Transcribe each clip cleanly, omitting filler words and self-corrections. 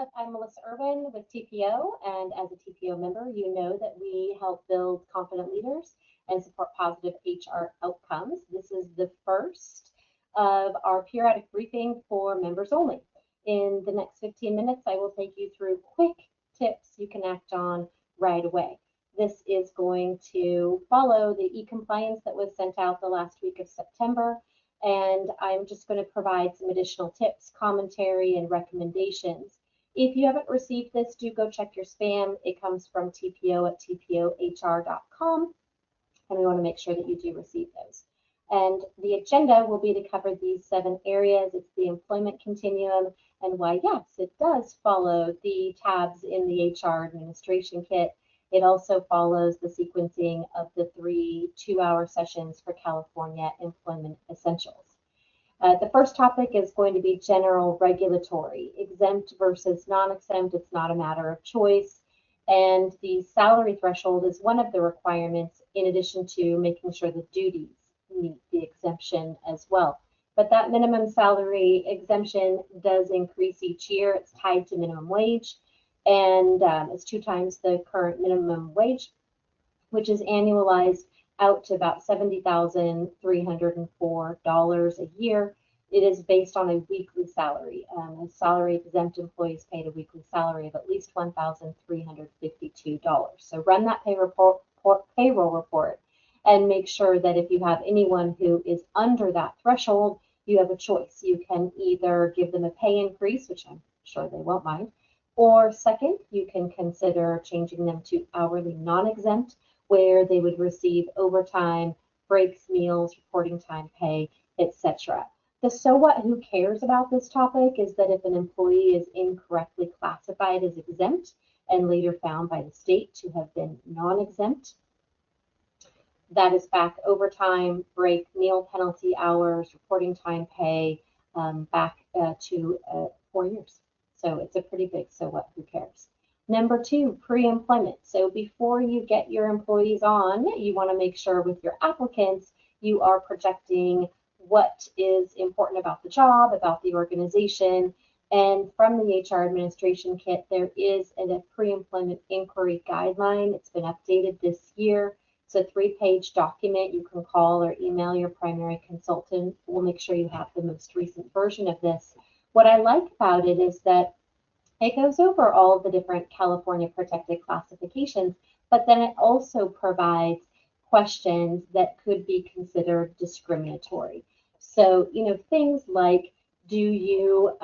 I'm Melissa Irwin with TPO, and as a TPO member, you know that we help build confident leaders and support positive HR outcomes. This is the first of our periodic briefing for members only. In the next 15 minutes, I will take you through quick tips you can act on right away. This is going to follow the e-compliance that was sent out the last week of September, and I'm just going to provide some additional tips, commentary, and recommendations. If you haven't received this, do go check your spam. It comes from tpo@tpohr.com, and we want to make sure that you do receive those. And the agenda will be to cover these 7 areas. It's the employment continuum and why, yes, it does follow the tabs in the HR administration kit. It also follows the sequencing of the 3 2-hour sessions for California employment essentials. The first topic is going to be general regulatory, exempt versus non-exempt. It's not a matter of choice. And the salary threshold is one of the requirements, in addition to making sure the duties meet the exemption as well. But that minimum salary exemption does increase each year. It's tied to minimum wage, and it's 2 times the current minimum wage, which is annualized out to about $70,304 a year. It is based on a weekly salary. Salary exempt employees paid a weekly salary of at least $1,352. So run that payroll report and make sure that if you have anyone who is under that threshold, you have a choice. You can either give them a pay increase, which I'm sure they won't mind, or second, you can consider changing them to hourly non-exempt, where they would receive overtime, breaks, meals, reporting time pay, etc. The so what, who cares about this topic is that if an employee is incorrectly classified as exempt and later found by the state to have been non-exempt, that is back overtime, break, meal penalty hours, reporting time pay, back to 4 years. So it's a pretty big so what, who cares. Number 2, pre-employment. So before you get your employees on, you want to make sure with your applicants, you are projecting what is important about the job, about the organization. And from the HR administration kit, there is a pre-employment inquiry guideline. It's been updated this year. It's a 3-page document. You can call or email your primary consultant. We'll make sure you have the most recent version of this. What I like about it is that it goes over all of the different California protected classifications, but then it also provides questions that could be considered discriminatory. So, things like, do you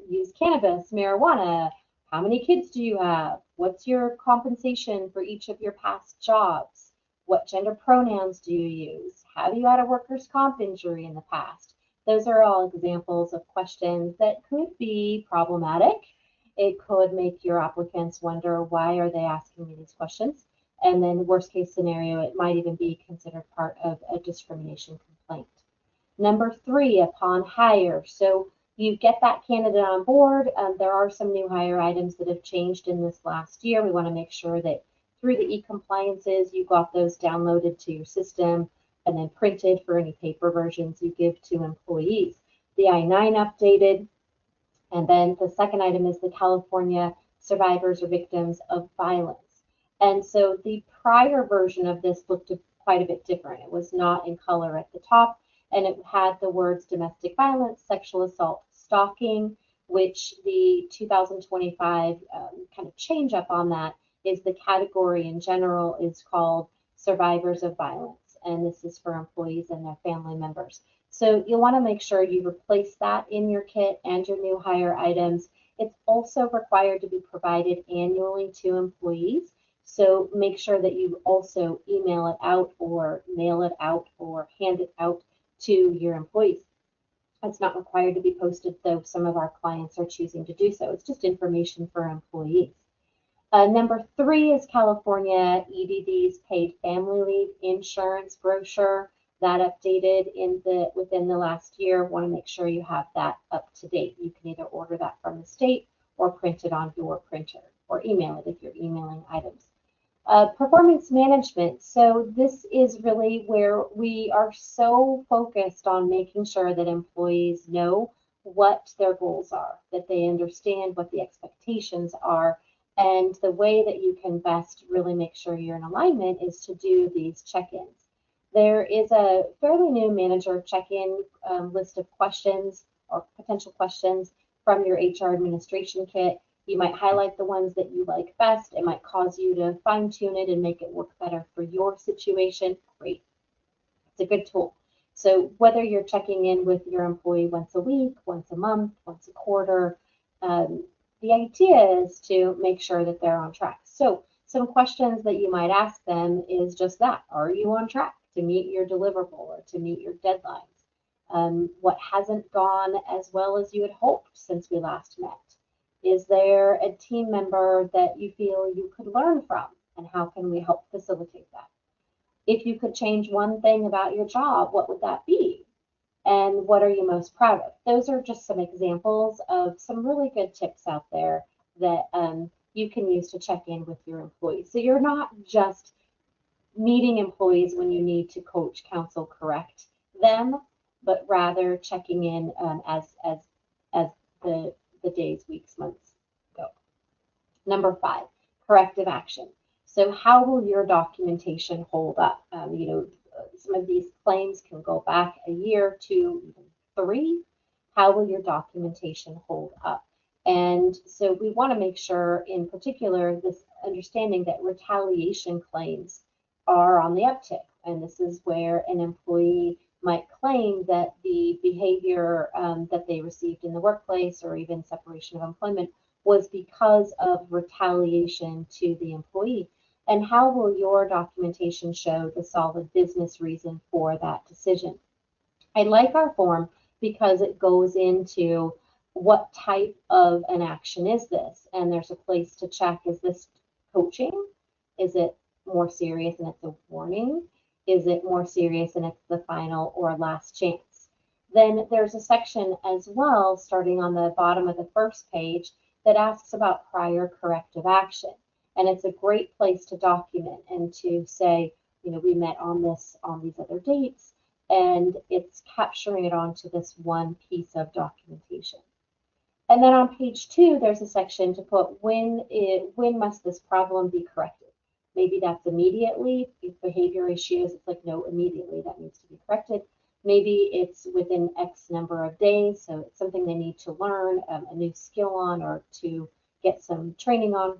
use cannabis, marijuana? How many kids do you have? What's your compensation for each of your past jobs? What gender pronouns do you use? Have you had a workers' comp injury in the past? Those are all examples of questions that could be problematic. It could make your applicants wonder, why are they asking me these questions? And then worst case scenario, it might even be considered part of a discrimination complaint. Number 3, upon hire. So you get that candidate on board. There are some new hire items that have changed in this last year. We want to make sure that through the e-compliances, you got those downloaded to your system and then printed for any paper versions you give to employees. The I-9 updated. And then the second item is the California Survivors or Victims of Violence. And so the prior version of this looked quite a bit different. It was not in color at the top, and it had the words domestic violence, sexual assault, stalking, which the 2025 kind of change up on that is the category in general is called Survivors of Violence, and this is for employees and their family members. So you'll want to make sure you replace that in your kit and your new hire items. It's also required to be provided annually to employees. So make sure that you also email it out or mail it out or hand it out to your employees. It's not required to be posted, though some of our clients are choosing to do so. It's just information for employees. Number 3 is California EDD's paid family leave insurance brochure. That updated within the last year. Want to make sure you have that up to date. You can either order that from the state or print it on your printer or email it if you're emailing items. Performance management. So this is really where we are so focused on making sure that employees know what their goals are, that they understand what the expectations are. And the way that you can best really make sure you're in alignment is to do these check-ins. There is a fairly new manager check-in list of questions or potential questions from your HR administration kit. You might highlight the ones that you like best. It might cause you to fine tune it and make it work better for your situation. Great. It's a good tool. So whether you're checking in with your employee once a week, once a month, once a quarter, the idea is to make sure that they're on track. So some questions that you might ask them is just that. Are you on track to meet your deliverable or to meet your deadlines? What hasn't gone as well as you had hoped since we last met? Is there a team member that you feel you could learn from? And how can we help facilitate that? If you could change one thing about your job, what would that be? And what are you most proud of? Those are just some examples of some really good tips out there that you can use to check in with your employees. So you're not just meeting employees when you need to coach, counsel, correct them, but rather checking in as the days, weeks, months go. Number 5, corrective action. So how will your documentation hold up? Some of these claims can go back a year, 2, even 3. How will your documentation hold up? And so we want to make sure, in particular, this understanding that retaliation claims are on the uptick. And this is where an employee might claim that the behavior that they received in the workplace or even separation of employment was because of retaliation to the employee. And how will your documentation show the solid business reason for that decision? I like our form because it goes into what type of an action is this? And there's a place to check, is this coaching? Is it more serious and it's a warning? Is it more serious and it's the final or last chance? Then there's a section as well, starting on the bottom of the first page, that asks about prior corrective action. And it's a great place to document and to say, we met on these other dates, and it's capturing it onto this one piece of documentation. And then on page 2, there's a section to put when must this problem be corrected. Maybe that's immediately. If behavior issues, it's like, no, immediately that needs to be corrected. Maybe it's within X number of days, so it's something they need to learn a new skill on or to get some training on.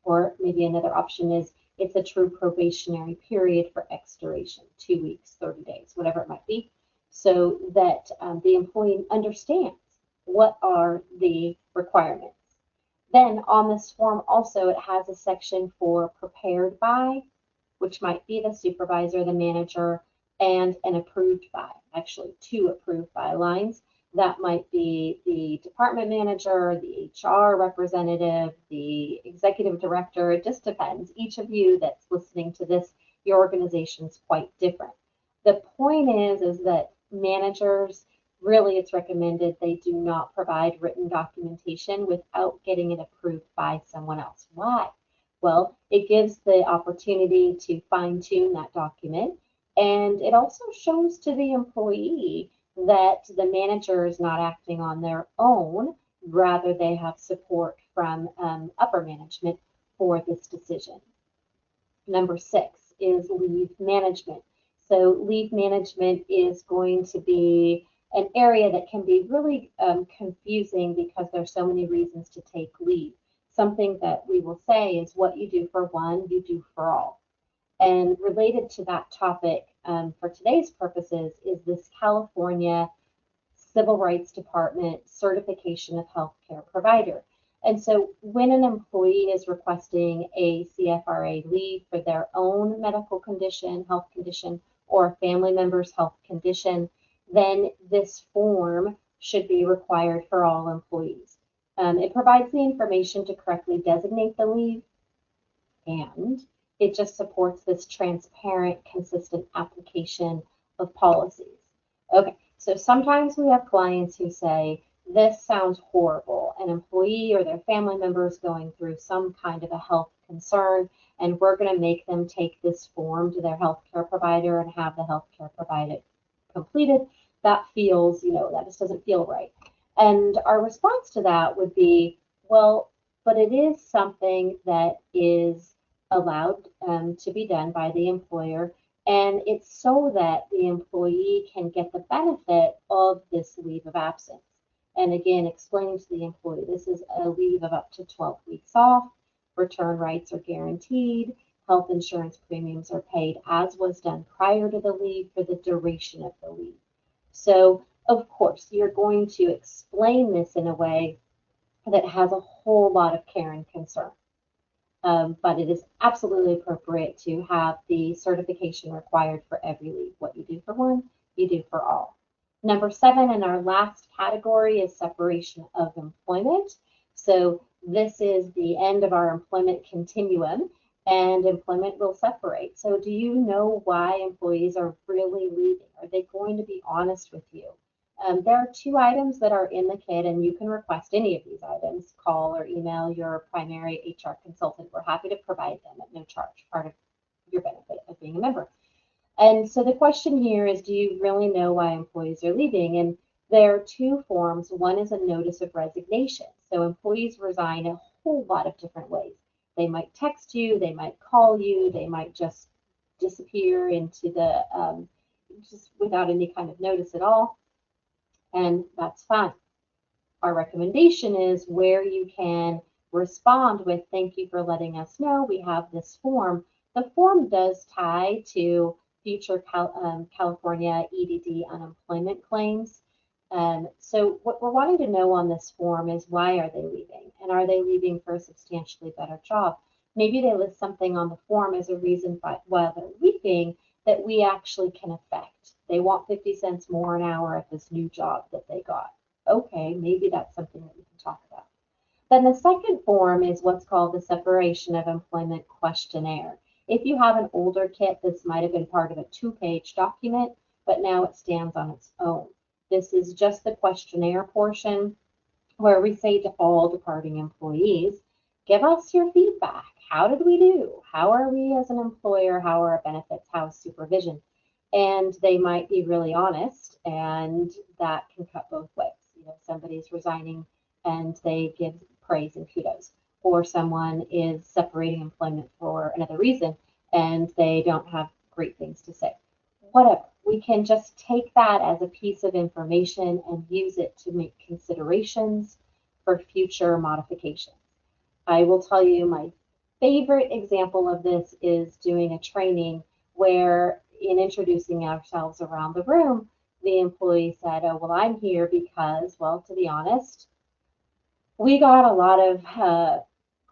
Or maybe another option is it's a true probationary period for X duration, 2 weeks, 30 days, whatever it might be, so that the employee understands what are the requirements. Then on this form also, it has a section for prepared by, which might be the supervisor, the manager, and an approved by, actually 2 approved by lines. That might be the department manager, the HR representative, the executive director. It just depends. Each of you that's listening to this, your organization is quite different. The point is that managers, really it's recommended they do not provide written documentation without getting it approved by someone else. Why? Well, it gives the opportunity to fine-tune that document, and it also shows to the employee that the manager is not acting on their own, rather they have support from upper management for this decision. Number 6 is leave management. So leave management is going to be an area that can be really confusing because there's so many reasons to take leave. Something that we will say is what you do for one, you do for all. And related to that topic for today's purposes is this California Civil Rights Department certification of healthcare provider. And so when an employee is requesting a CFRA leave for their own medical condition, health condition, or a family member's health condition, then this form should be required for all employees. It provides the information to correctly designate the leave, and it just supports this transparent, consistent application of policies. Okay, so sometimes we have clients who say, this sounds horrible. An employee or their family member is going through some kind of a health concern, and we're going to make them take this form to their healthcare provider and have the healthcare provider completed. That feels, that just doesn't feel right. And our response to that would be, well, but it is something that is allowed to be done by the employer, and it's so that the employee can get the benefit of this leave of absence. And again, explaining to the employee, this is a leave of up to 12 weeks off, return rights are guaranteed, health insurance premiums are paid as was done prior to the leave for the duration of the leave. So of course, you're going to explain this in a way that has a whole lot of care and concern. But it is absolutely appropriate to have the certification required for every leave. What you do for one, you do for all. Number 7 in our last category is separation of employment. So this is the end of our employment continuum, and employment will separate. So do you know why employees are really leaving? Are they going to be honest with you? There are 2 items that are in the kit, and you can request any of these items. Call or email your primary HR consultant. We're happy to provide them at no charge, part of your benefit of being a member. And so the question here is, do you really know why employees are leaving? And there are 2 forms. One is a notice of resignation. So employees resign a whole lot of different ways. They might text you, they might call you, they might just disappear into the, just without any kind of notice at all. And that's fine. Our recommendation is where you can respond with, thank you for letting us know, we have this form. The form does tie to future California EDD unemployment claims. So what we're wanting to know on this form is, why are they leaving? And are they leaving for a substantially better job? Maybe they list something on the form as a reason why they're leaving that we actually can affect. They want 50 cents more an hour at this new job that they got. Okay, maybe that's something that we can talk about. Then the second form is what's called the separation of employment questionnaire. If you have an older kit, this might have been part of a 2-page document, but now it stands on its own. This is just the questionnaire portion where we say to all departing employees, give us your feedback. How did we do? How are we as an employer? How are our benefits? How is supervision? And they might be really honest, and that can cut both ways. You know, somebody's resigning and they give praise and kudos, or someone is separating employment for another reason and they don't have great things to say. Whatever. We can just take that as a piece of information and use it to make considerations for future modifications. I will tell you my favorite example of this is doing a training where, in introducing ourselves around the room, the employee said, oh, well, I'm here because, well, to be honest, we got a lot of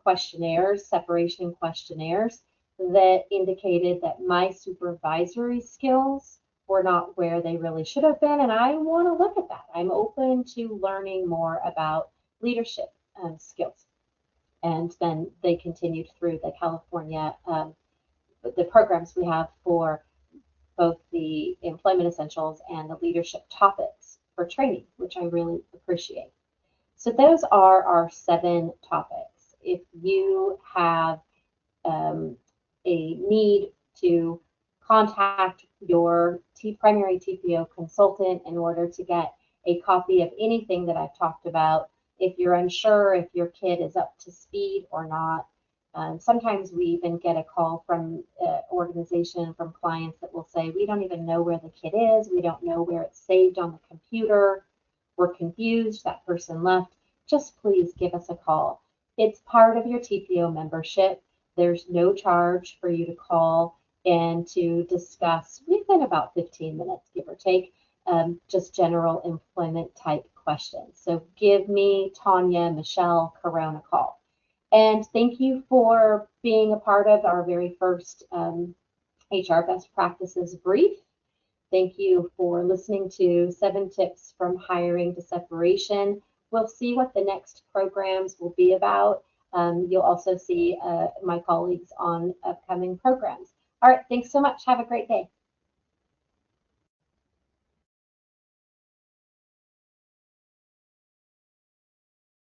questionnaires, separation questionnaires, that indicated that my supervisory skills were not where they really should have been, and I want to look at that. I'm open to learning more about leadership skills. And then they continued through the California, the programs we have for both the employment essentials and the leadership topics for training, which I really appreciate. So those are our 7 topics. If you have a need to contact your primary TPO consultant in order to get a copy of anything that I've talked about, if you're unsure if your kid is up to speed or not, sometimes we even get a call from an organization, from clients that will say, we don't even know where the kid is, we don't know where it's saved on the computer, we're confused, that person left. Just please give us a call. It's part of your TPO membership. There's no charge for you to call and to discuss, within about 15 minutes, give or take, just general employment type questions. So give me, Tanya, Michelle, Corona a call. And thank you for being a part of our very first HR Best Practices brief. Thank you for listening to 7 tips from hiring to separation. We'll see what the next programs will be about. You'll also see my colleagues on upcoming programs. All right, thanks so much. Have a great day.